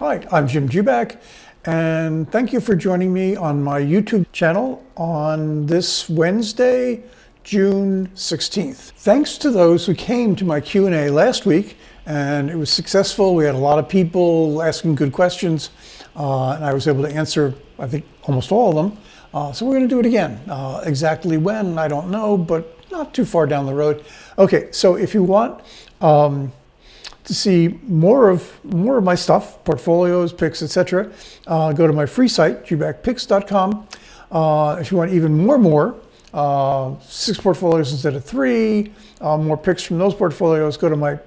Hi, I'm Jim Jubak, and thank you for joining me on my YouTube channel on this Wednesday, June 16th. Thanks to those who came to my Q&A last week, and it was successful. We had a lot of people asking good questions, and I was able to answer, I think, almost all of them. So we're going to do it again. Exactly when, I don't know, but not too far down the road. Okay, so if you want to see more of my stuff, portfolios, picks, etc., go to my free site, jubakpicks.com. If you want even more, 6 portfolios instead of 3, more picks from those portfolios,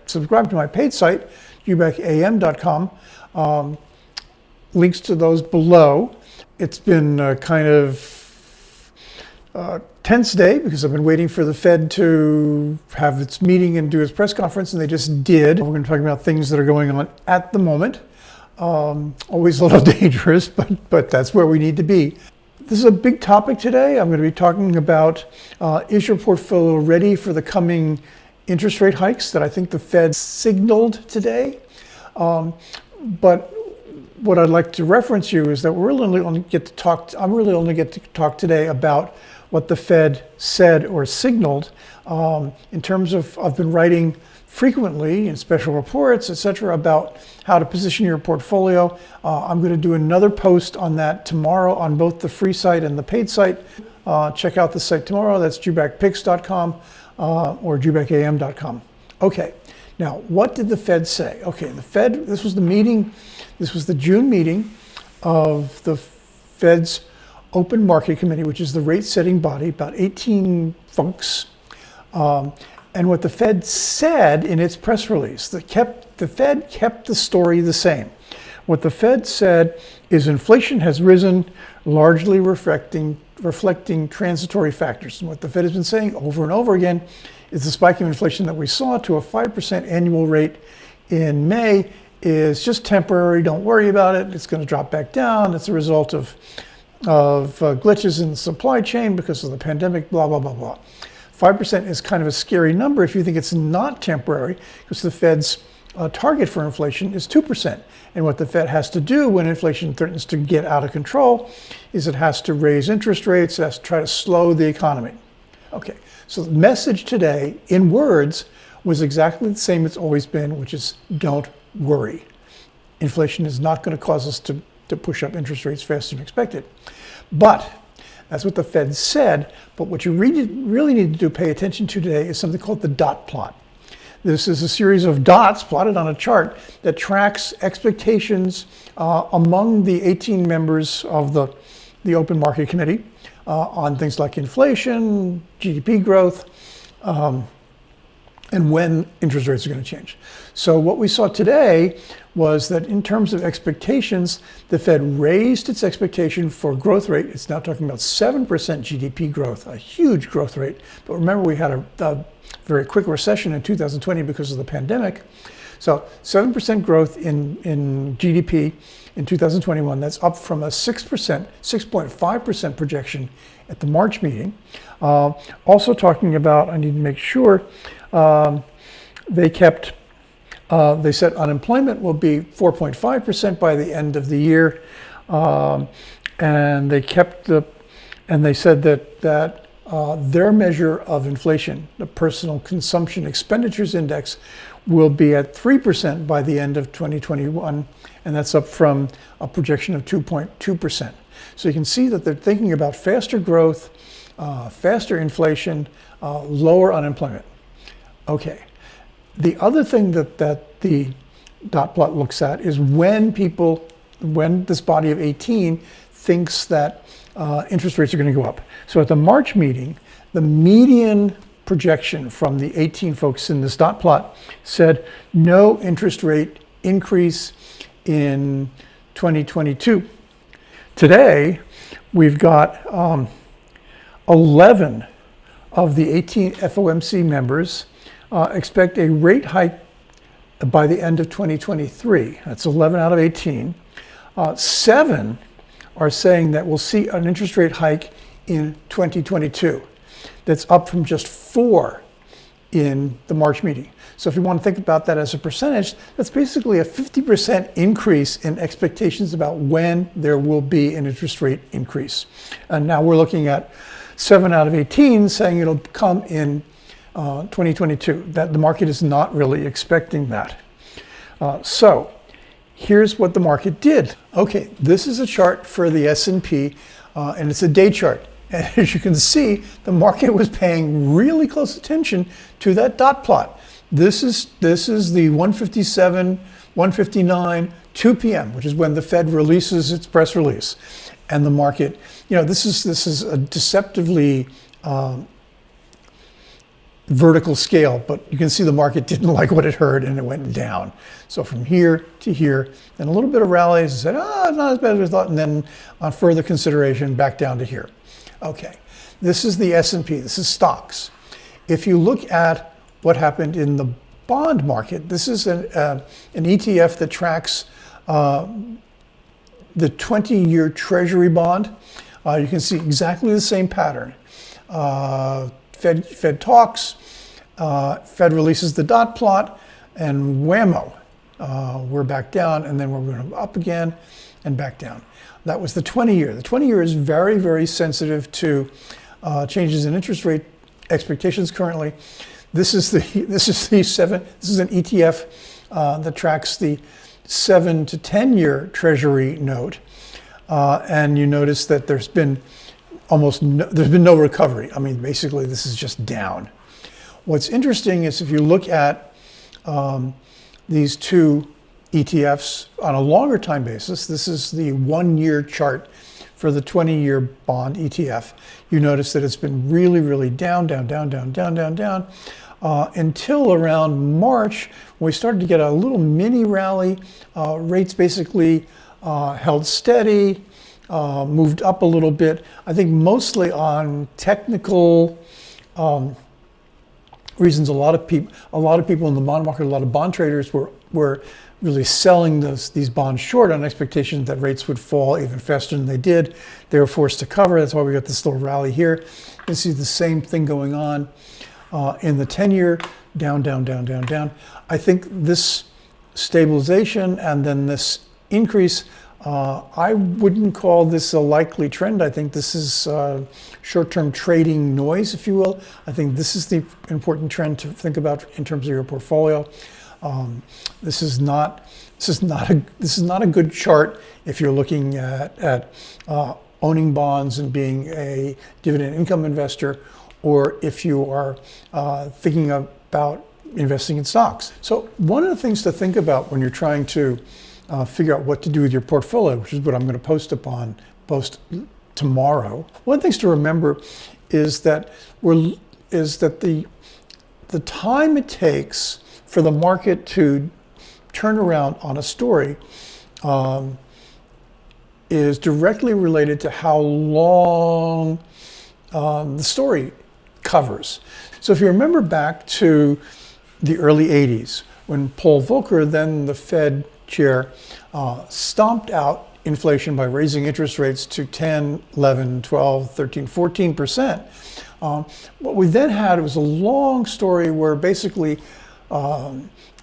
subscribe to my paid site, jubakam.com. Links to those below. It's been kind of tense day because I've been waiting for the Fed to have its meeting and do its press conference, and they just did. We're going to talk about things that are going on at the moment. Always a little dangerous, but that's where we need to be. This is a big topic today. I'm going to be talking about is your portfolio ready for the coming interest rate hikes that I think the Fed signaled today. But what I'd like to reference you is that I'm really only get to talk today about what the Fed said or signaled. In terms of, I've been writing frequently in special reports, etc., about how to position your portfolio. I'm going to do another post on that tomorrow on both the free site and the paid site. Check out the site tomorrow. That's jubakpicks.com or jubakam.com. Okay, now what did the Fed say? Okay, the Fed, this was the meeting, this was the June meeting of the Fed's Open Market Committee, which is the rate-setting body, about 18 folks. And what the Fed said in its press release, the Fed kept the story the same. What the Fed said is inflation has risen, largely reflecting transitory factors. And what the Fed has been saying over and over again is the spike of inflation that we saw to a 5% annual rate in May is just temporary. Don't worry about it. It's going to drop back down. It's a result of glitches in the supply chain because of the pandemic, blah, blah, blah, blah. 5% is kind of a scary number if you think it's not temporary, because the Fed's target for inflation is 2%. And what the Fed has to do when inflation threatens to get out of control is it has to raise interest rates, it has to try to slow the economy. Okay, so the message today in words was exactly the same it's always been, which is don't worry. Inflation is not going to cause us to push up interest rates faster than expected. But that's what the Fed said. But what you really need to pay attention to today is something called the dot plot. This is a series of dots plotted on a chart that tracks expectations among the 18 members of the Open Market Committee on things like inflation, GDP growth, and when interest rates are going to change. So what we saw today was that in terms of expectations, the Fed raised its expectation for growth rate. It's now talking about 7% GDP growth, a huge growth rate. But remember, we had a very quick recession in 2020 because of the pandemic. So 7% growth in GDP in 2021. That's up from a 6.5% projection at the March meeting. Also talking about, I need to make sure, they said unemployment will be 4.5% by the end of the year, and they said that their measure of inflation, the personal consumption expenditures index, will be at 3% by the end of 2021, and that's up from a projection of 2.2%. So you can see that they're thinking about faster growth, faster inflation, lower unemployment. Okay. The other thing that the dot plot looks at is when this body of 18 thinks that interest rates are going to go up. So at the March meeting, the median projection from the 18 folks in this dot plot said no interest rate increase in 2022. Today, we've got 11 of the 18 FOMC members expect a rate hike by the end of 2023. That's 11 out of 18. 7 are saying that we'll see an interest rate hike in 2022. That's up from just 4 in the March meeting. So if you want to think about that as a percentage, that's basically a 50% increase in expectations about when there will be an interest rate increase. And now we're looking at 7 out of 18 saying it'll come in 2022. That the market is not really expecting that. So here's what the market did. Okay, this is a chart for the S&P, and it's a day chart. And as you can see, the market was paying really close attention to that dot plot. This is the 1:57, 1:59, 2 p.m., which is when the Fed releases its press release. And the market, this is a deceptively vertical scale, but you can see the market didn't like what it heard and it went down. So from here to here, and a little bit of rallies, it said, it's not as bad as I thought, and then on further consideration, back down to here. Okay, this is the S&P, this is stocks. If you look at what happened in the bond market, this is an ETF that tracks the 20-year Treasury bond. You can see exactly the same pattern. Fed talks, Fed releases the dot plot, and whammo, we're back down, and then we're going up again and back down. That was the 20-year. The 20-year is very, very sensitive to changes in interest rate expectations currently. This is an ETF that tracks the 7 to 10-year Treasury note, and you notice that there's been no recovery. I mean, basically, this is just down. What's interesting is if you look at these two ETFs on a longer time basis, this is the 1-year chart for the 20-year bond ETF. You notice that it's been really, really down, until around March, when we started to get a little mini rally. Rates basically held steady, moved up a little bit. I think mostly on technical reasons. A lot of people in the bond market, a lot of bond traders were really selling these bonds short on expectations that rates would fall even faster than they did. They were forced to cover. That's why we got this little rally here. You can see the same thing going on in the 10-year, down. I think this stabilization and then this increase, I wouldn't call this a likely trend. I think this is short-term trading noise, if you will. I think this is the important trend to think about in terms of your portfolio. This is not a good chart if you're looking at owning bonds and being a dividend income investor, or if you are thinking about investing in stocks. So one of the things to think about when you're trying to figure out what to do with your portfolio, which is what I'm going to post tomorrow. One of the things to remember is that the time it takes for the market to turn around on a story is directly related to how long the story covers. So if you remember back to the early 80s, when Paul Volcker, then the Fed chair, stomped out inflation by raising interest rates to 10, 11, 12, 13, 14%. What we then had was a long story where basically,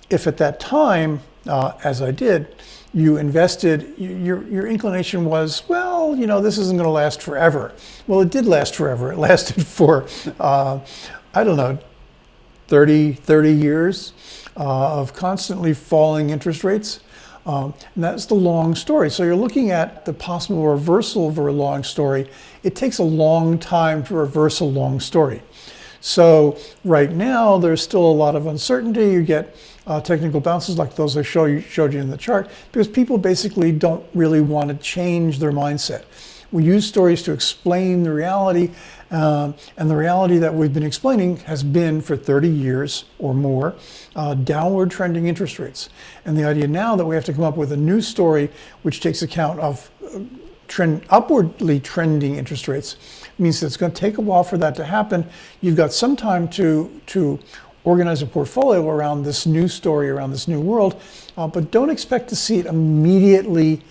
if at that time, as I did, you invested, your inclination was, well, this isn't going to last forever. Well, it did last forever. It lasted for, 30 years of constantly falling interest rates. And that's the long story. So you're looking at the possible reversal of a long story. It takes a long time to reverse a long story. So right now, there's still a lot of uncertainty. You get technical bounces like those I showed you in the chart, because people basically don't really want to change their mindset. We use stories to explain the reality, and the reality that we've been explaining has been for 30 years or more, downward trending interest rates. And the idea now that we have to come up with a new story which takes account of upwardly trending interest rates means that it's going to take a while for that to happen. You've got some time to organize a portfolio around this new story, around this new world, but don't expect to see it immediately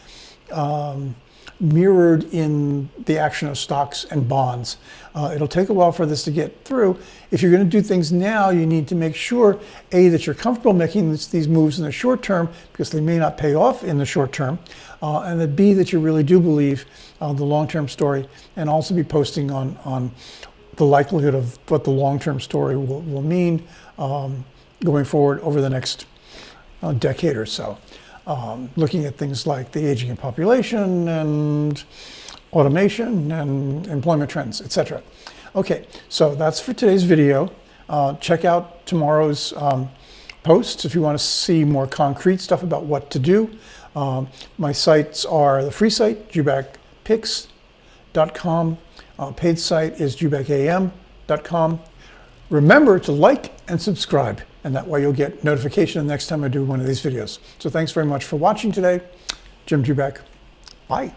mirrored in the action of stocks and bonds. It'll take a while for this to get through. If you're going to do things now, you need to make sure, A, that you're comfortable making these moves in the short term, because they may not pay off in the short term, and that B, that you really do believe the long-term story, and also be posting on the likelihood of what the long-term story will mean going forward over the next decade or so. Looking at things like the aging of population and automation and employment trends, etc. Okay, so that's for today's video. Check out tomorrow's posts if you want to see more concrete stuff about what to do. My sites are the free site, jubakpicks.com. Paid site is jubakam.com. Remember to like and subscribe, and that way you'll get notification the next time I do one of these videos. So thanks very much for watching today. Jim Jubak. Bye.